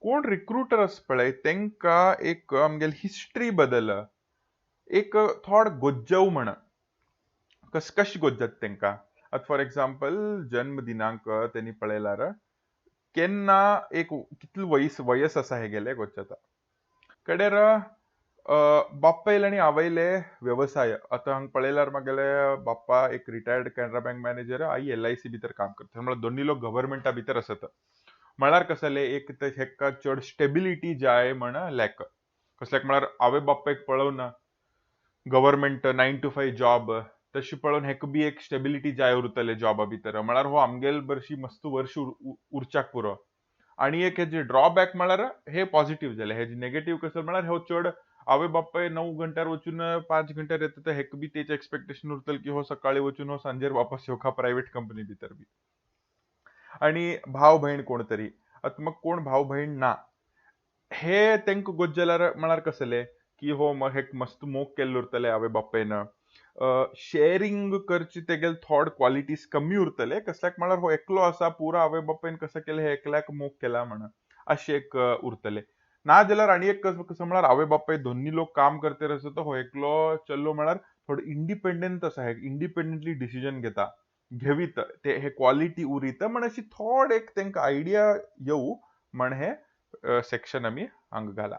कोण रिक्रुटर आस पळय तेंका एक आमगेली हिस्ट्री बद्दल एक थोड गोज्जव म्हण कशी गोज्जत तेंका. आतां फॉर एक्झाम्पल जन्म दिनांक तेणी पळयल्यार केन्ना एक कितलो वयस आसा हेगेले गोंयच्यात. कडेर बापायले आनी आवयले व्यवसाय. आतां हांगा पळयल्यार म्हगेले बाप्पा एक रिटायर्ड कॅनरा बँक मॅनेजर, आई LIC भितर काम करता. म्हळ्यार दोन्ही लोक गव्हर्नमेंटा भितर आसात. म्हळ्यार कसले एक तर हेका चड स्टेबिलिटी जाय म्हण लॅक. कसल्याक म्हळ्यार आवय बापायक पळोवन गव्हर्नमेंट 9 to 5 जॉब तशी पळोवन हेका बी एक स्टेबिलिटी जाय उरतले जॉबा भितर. म्हळ्यार हो आमगेल बरशी मस्त वर्ष उरच्याक पुरो. आणि एक हेजे ड्रॉबॅक म्हळ्यार हे पॉझिटिव्ह जाले. हेजे नेगेटिव्ह कसं म्हळ्यार हो चड आवय बापाय 9 घंट्यार वचून 5 घंट्यार येता तर हेका बी तेचे एक्सपेक्टेशन उरतले की हो सकाळी वचून हो सांजेर वापस येवका प्रायव्हेट कंपनी भितर बी. आणि भाव भयण कोण तरी. आतां मग कोण भाव भयण ना हे तेंका गोज्जल्यार म्हळ्यार कसले की हो हेक मस्त मोग केल्ले उरतले आवय बापायन. शेअरिंग करचे तेगेले थोड क्वालिटीज कमी उरतले. कसल्याक म्हळ्यार हो एकलो आसा पुरो आवय बापायन कसं केलें हे एकल्याक मोग केला म्हण अशें एक उरतले. ना जाल्यार आनी एक कसं म्हळ्यार आवय बापाय दोन्ही लोक काम करते आसा तो हो एकलो चल्लो म्हळ्यार थोडो इंडिपेंडंट आसा. हे इंडिपेंडंटली डिसिजन घेता. घेवीत ते हे क्वालिटी उरीत म्हण अशी थोड एक तेंका आयडिया येवं म्हण हे सेक्शन आमी हांगा घाला.